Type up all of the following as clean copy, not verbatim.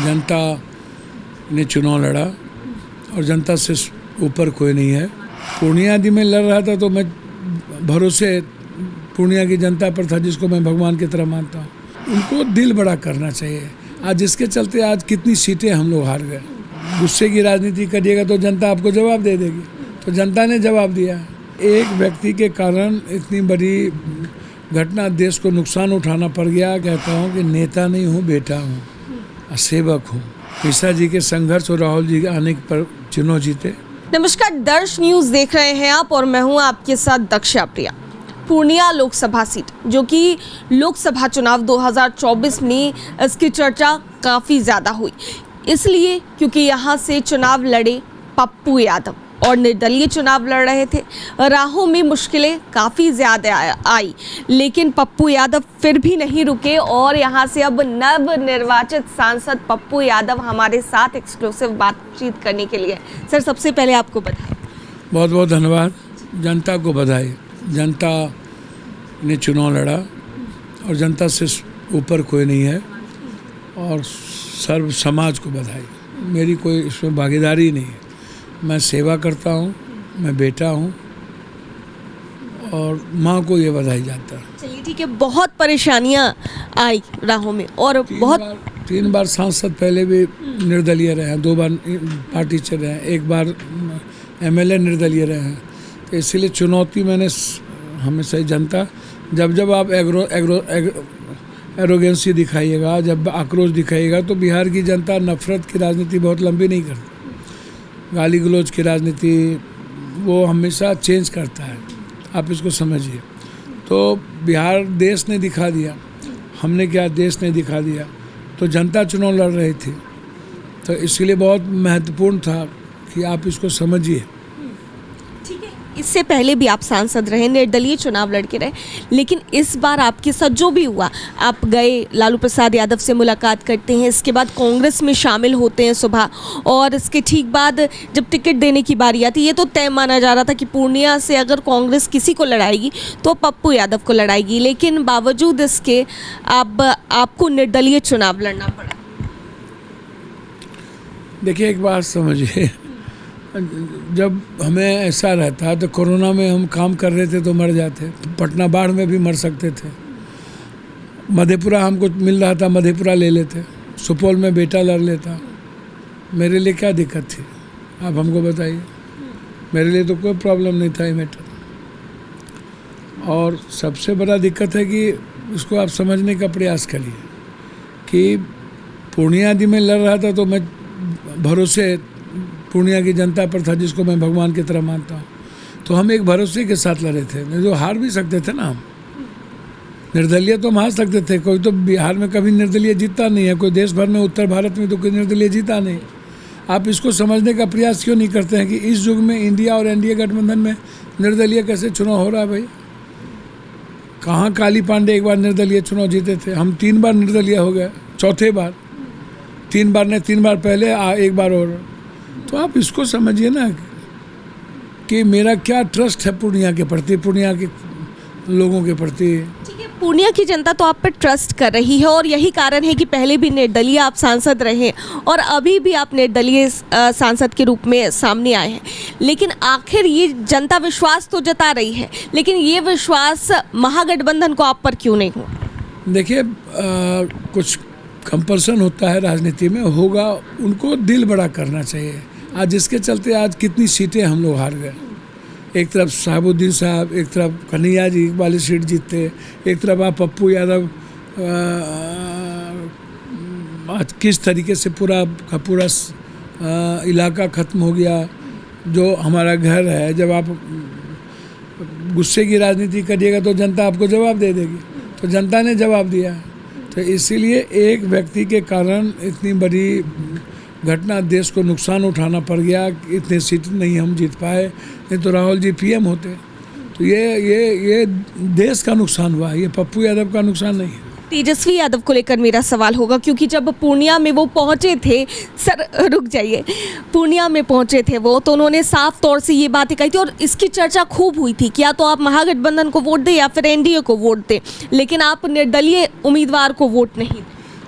जनता ने चुनाव लड़ा और जनता से ऊपर कोई नहीं है। पूर्णिया आदि में लड़ रहा था तो मैं भरोसे पूर्णिया की जनता पर था, जिसको मैं भगवान की तरह मानता हूँ। उनको दिल बड़ा करना चाहिए। आज जिसके चलते आज कितनी सीटें हम लोग हार गए। गुस्से की राजनीति करिएगा तो जनता आपको जवाब दे देगी, तो जनता ने जवाब दिया। एक व्यक्ति के कारण इतनी बड़ी घटना, देश को नुकसान उठाना पड़ गया। कहता हूँ कि नेता नहीं हूँ, बेटा हूँ, सेवक हूँ। ईसा जी के संघर्ष और राहुल जी के आने पर चुनाव जीते। नमस्कार, दर्श न्यूज देख रहे हैं आप और मैं हूं आपके साथ दक्षा प्रिया। पूर्णिया लोकसभा सीट, जो कि लोकसभा चुनाव 2024 में इसकी चर्चा काफ़ी ज़्यादा हुई, इसलिए क्योंकि यहाँ से चुनाव लड़े पप्पू यादव और निर्दलीय चुनाव लड़ रहे थे। राहों में मुश्किलें काफ़ी ज़्यादा आई, लेकिन पप्पू यादव फिर भी नहीं रुके और यहाँ से अब नव निर्वाचित सांसद पप्पू यादव हमारे साथ एक्सक्लूसिव बातचीत करने के लिए। सर, सबसे पहले आपको बधाई। बहुत बहुत धन्यवाद। जनता को बधाई। जनता ने चुनाव लड़ा और जनता से ऊपर कोई नहीं है, और सर्व समाज को बधाई। मेरी कोई इसमें भागीदारी नहीं है। मैं सेवा करता हूँ, मैं बेटा हूँ, और माँ को ये बधाई जाता है। चलिए ठीक है। बहुत परेशानियाँ आई राहों में और तीन बार सांसद पहले भी निर्दलीय रहे हैं, 2 बार पार्टी से रहे हैं, 1 बार एमएलए निर्दलीय रहे हैं। तो इसलिए चुनौती मैंने हमेशा ही जनता, जब आप एरोगेंसी दिखाइएगा, जब आक्रोश दिखाइएगा, तो बिहार की जनता नफरत की राजनीति बहुत लंबी नहीं करती। गाली गलौज की राजनीति वो हमेशा चेंज करता है, आप इसको समझिए। तो बिहार देश ने दिखा दिया, हमने क्या, देश ने दिखा दिया। तो जनता चुनाव लड़ रही थी, तो इसलिए बहुत महत्वपूर्ण था कि आप इसको समझिए। ठीक है, इससे पहले भी आप सांसद रहे, निर्दलीय चुनाव लड़के रहे, लेकिन इस बार आपके साथ जो भी हुआ, आप गए लालू प्रसाद यादव से मुलाकात करते हैं, इसके बाद कांग्रेस में शामिल होते हैं सुबह, और इसके ठीक बाद जब टिकट देने की बारी आती, ये तो तय माना जा रहा था कि पूर्णिया से अगर कांग्रेस किसी को लड़ाएगी तो पप्पू यादव को लड़ाएगी, लेकिन बावजूद इसके आपको निर्दलीय चुनाव लड़ना पड़ा। देखिए, एक बात समझिए, जब हमें ऐसा रहता तो कोरोना में हम काम कर रहे थे तो मर जाते, पटना बाढ़ में भी मर सकते थे। मधेपुरा हमको मिल रहा था, मधेपुरा ले लेते। सुपौल में बेटा लड़ लेता। मेरे लिए क्या दिक्कत थी, आप हमको बताइए। मेरे लिए तो कोई प्रॉब्लम नहीं था ये मैटर। और सबसे बड़ा दिक्कत है कि उसको आप समझने का प्रयास करिए कि पूर्णिया आदि में लड़ रहा था तो मैं भरोसे पूर्णिया की जनता पर था, जिसको मैं भगवान की तरह मानता हूँ। तो हम एक भरोसे के साथ लड़े थे। नहीं तो हार भी सकते थे ना हम। निर्दलीय तो हम हार सकते थे। कोई तो बिहार में कभी निर्दलीय जीता नहीं है, कोई देश भर में, उत्तर भारत में तो कोई निर्दलीय जीता नहीं। आप इसको समझने का प्रयास क्यों नहीं करते हैं कि इस युग में इंडिया और एनडीए गठबंधन में निर्दलीय कैसे चुनाव हो रहा है भाई? कहाँ काली पांडे 1 बार निर्दलीय चुनाव जीते थे, हम 3 बार निर्दलीय हो गए, चौथे बार। 3 बार पहले 1 बार और। तो आप इसको समझिए ना कि मेरा क्या ट्रस्ट है पूर्णिया के प्रति, पूर्णिया के लोगों के प्रति। ठीक है, पूर्णिया की जनता तो आप पर ट्रस्ट कर रही है, और यही कारण है कि पहले भी निर्दलीय आप सांसद रहे और अभी भी आप निर्दलीय सांसद के रूप में सामने आए हैं। लेकिन आखिर ये जनता विश्वास तो जता रही है, लेकिन ये विश्वास महागठबंधन को आप पर क्यों नहीं हुआ? देखिए, कुछ कंपल्सन होता है राजनीति में, होगा। उनको दिल बड़ा करना चाहिए। आज जिसके चलते आज कितनी सीटें हम लोग हार गए। एक तरफ साहबुद्दीन साहब, एक तरफ कन्हैया जी वाली सीट जीतते, एक तरफ आप पप्पू यादव। आज किस तरीके से पूरा का पूरा इलाका ख़त्म हो गया, जो हमारा घर है। जब आप गुस्से की राजनीति करिएगा तो जनता आपको जवाब दे देगी, तो जनता ने जवाब दिया। तो इसीलिए एक व्यक्ति के कारण इतनी बड़ी घटना, देश को नुकसान उठाना पड़ गया। इतने सीट नहीं हम जीत पाए, नहीं तो राहुल जी पीएम होते। तो ये देश का नुकसान हुआ, ये पप्पू यादव का नुकसान नहीं है। तेजस्वी यादव को लेकर मेरा सवाल होगा, क्योंकि जब पूर्णिया में वो पहुंचे थे, सर रुक जाइए, पूर्णिया में पहुंचे थे वो, तो उन्होंने साफ तौर से ये बातें कही थी और इसकी चर्चा खूब हुई थी कि या तो आप महागठबंधन को वोट दें या फिर एनडीए को वोट दें, लेकिन आप निर्दलीय उम्मीदवार को वोट नहीं।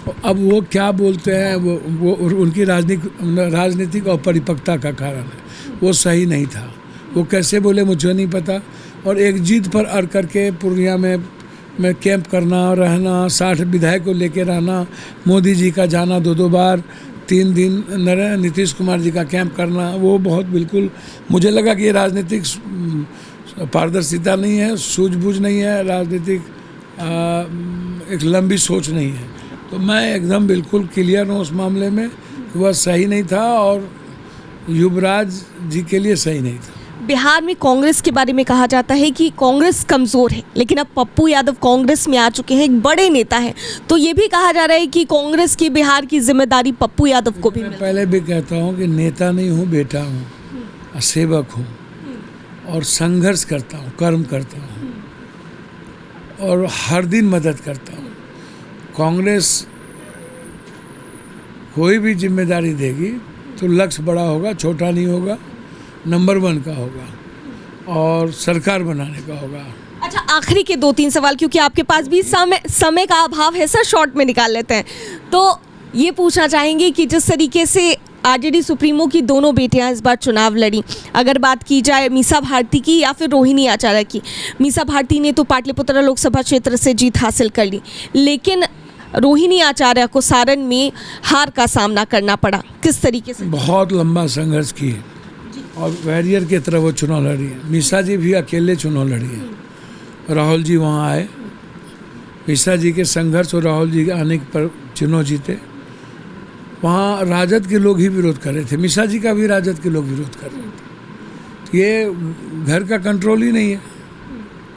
अब वो क्या बोलते हैं वो उनकी राजनीतिक अपरिपक्वता का कारण है। वो सही नहीं था, वो कैसे बोले मुझे नहीं पता। और एक जीत पर अड़ करके पूर्णिया में कैंप करना, रहना, 60 विधायक को लेके रहना, मोदी जी का जाना 2-2 बार, 3 दिन नीतीश कुमार जी का कैंप करना, वो बहुत बिल्कुल मुझे लगा कि ये राजनीतिक पारदर्शिता नहीं है, सूझबूझ नहीं है, राजनीतिक एक लंबी सोच नहीं है। तो मैं एकदम बिल्कुल क्लियर हूँ उस मामले में कि वह सही नहीं था और युवराज जी के लिए सही नहीं था। बिहार में कांग्रेस के बारे में कहा जाता है कि कांग्रेस कमज़ोर है, लेकिन अब पप्पू यादव कांग्रेस में आ चुके हैं, एक बड़े नेता हैं। तो ये भी कहा जा रहा है कि कांग्रेस की बिहार की जिम्मेदारी पप्पू यादव को भी मैं पहले भी कहता हूँ कि नेता नहीं हूँ, बेटा हूँ और सेवक हूँ और संघर्ष करता हूँ, कर्म करता हूँ और हर दिन मदद करता हूँ। कांग्रेस कोई भी जिम्मेदारी देगी तो लक्ष्य बड़ा होगा, छोटा नहीं होगा, नंबर 1 का होगा और सरकार बनाने का होगा। अच्छा, आखिरी के 2-3 सवाल, क्योंकि आपके पास भी समय का अभाव है सर, शॉर्ट में निकाल लेते हैं। तो ये पूछना चाहेंगे कि जिस तरीके से आरजेडी सुप्रीमो की दोनों बेटियां इस बार चुनाव लड़ी, अगर बात की जाए मीसा भारती की या फिर रोहिणी आचार्य की, मीसा भारती ने तो पाटलिपुत्र लोकसभा क्षेत्र से जीत हासिल कर ली, लेकिन रोहिणी आचार्य को सारण में हार का सामना करना पड़ा। किस तरीके से? बहुत लंबा संघर्ष किए और वैरियर की तरह वो चुनाव लड़ी है। मीसा जी भी अकेले चुनाव लड़ी है, राहुल जी वहाँ आए, मीसा जी के संघर्ष और राहुल जी के आने पर चुनाव जीते। वहाँ राजद के लोग ही विरोध कर रहे थे, मीसा जी का भी राजद के लोग विरोध कर रहे थे। तो ये घर का कंट्रोल ही नहीं है,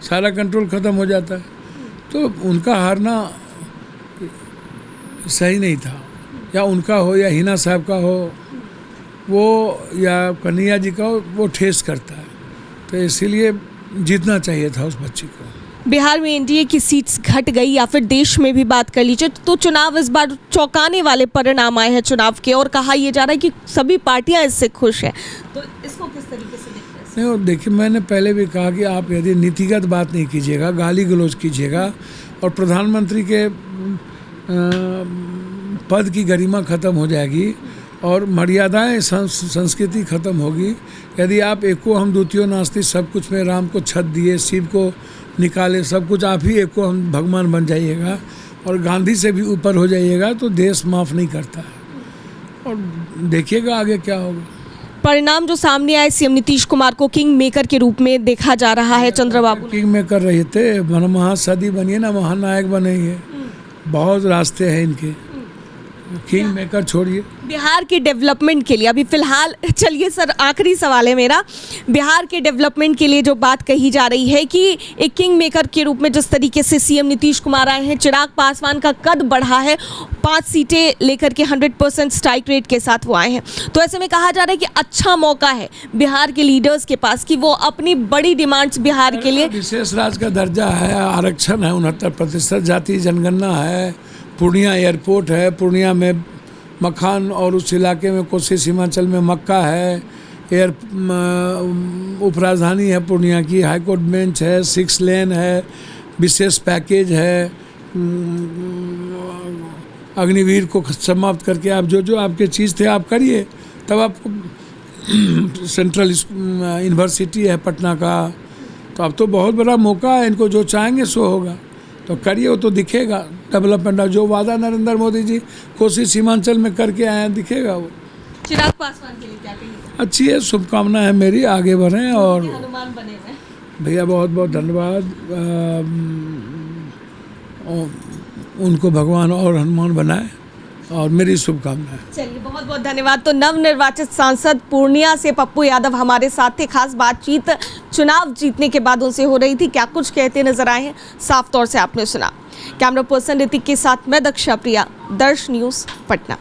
सारा कंट्रोल ख़त्म हो जाता है। तो उनका हारना सही नहीं था, या उनका हो या हिना साहब का हो, वो या कन्हैया जी का हो, वो ठेस करता है। तो इसीलिए जीतना चाहिए था उस बच्ची को। बिहार में एनडीए की सीट्स घट गई या फिर देश में भी बात कर लीजिए तो चुनाव इस बार चौंकाने वाले परिणाम आए हैं चुनाव के, और कहा यह जा रहा है कि सभी पार्टियां इससे खुश हैं। तो इसको किस तरीके से देखते हैं? नहीं, देखिए मैंने पहले भी कहा कि आप यदि नीतिगत बात नहीं कीजिएगा, गाली गलौज कीजिएगा और प्रधानमंत्री के पद की गरिमा ख़त्म हो जाएगी और मर्यादाएं संस्कृति ख़त्म होगी। यदि आप एको हम द्वितीयो नास्ति, सब कुछ में राम को छत दिए, शिव को निकाले, सब कुछ आप ही एको हम भगवान बन जाइएगा और गांधी से भी ऊपर हो जाइएगा, तो देश माफ़ नहीं करता है। और देखिएगा आगे क्या होगा। परिणाम जो सामने आए, सीएम नीतीश कुमार को किंग मेकर के रूप में देखा जा रहा है। चंद्रबाबू किंग मेकर रहे थे, महासदी बनिए ना, महानायक बनेंगे। बहुत रास्ते हैं इनके, किंग मेकर छोड़िए। बिहार के डेवलपमेंट के लिए अभी फिलहाल, चलिए सर आखिरी सवाल है मेरा, बिहार के डेवलपमेंट के लिए जो बात कही जा रही है कि एक किंग मेकर के रूप में जिस तरीके से सीएम नीतीश कुमार आए हैं, चिराग पासवान का कद बढ़ा है, 5 सीटें लेकर के 100% स्ट्राइक रेट के साथ वो आए हैं। तो ऐसे में कहा जा रहा है कि अच्छा मौका है बिहार के लीडर्स के पास कि वो अपनी बड़ी डिमांड्स बिहार के लिए, विशेष राज्य का दर्जा है, आरक्षण है, 69% जाति जनगणना है, पूर्णिया एयरपोर्ट है, पूर्णिया में मखान और उस इलाके में कोसी सीमांचल में मक्का है, उपराजधानी है पूर्णिया की, हाईकोर्ट बेंच है, 6 लेन है, विशेष पैकेज है, अग्निवीर को समाप्त करके आप जो आपके चीज़ थे आप करिए, तब आपको सेंट्रल यूनिवर्सिटी है पटना का, तो अब तो बहुत बड़ा मौका है, इनको जो चाहेंगे सो होगा, तो करिए, वो तो दिखेगा डेवलपमेंट। जो वादा नरेंद्र मोदी जी कोसी सीमांचल में करके आए हैं दिखेगा वो। चिराग पासवान के लिए क्या कहिए? अच्छी है, शुभकामना है मेरी, आगे बढ़ें और हनुमान बने हुए। भैया बहुत बहुत धन्यवाद, उनको भगवान और हनुमान बनाए और मेरी शुभकामनाएं। चलिए बहुत बहुत धन्यवाद। तो नवनिर्वाचित सांसद पूर्णिया से पप्पू यादव हमारे साथ थे। खास बातचीत चुनाव जीतने के बाद उनसे हो रही थी, क्या कुछ कहते नजर आए हैं साफ तौर से आपने सुना। कैमरा पर्सन ऋतिक के साथ मैं दक्षा प्रिया, दर्श न्यूज़ पटना।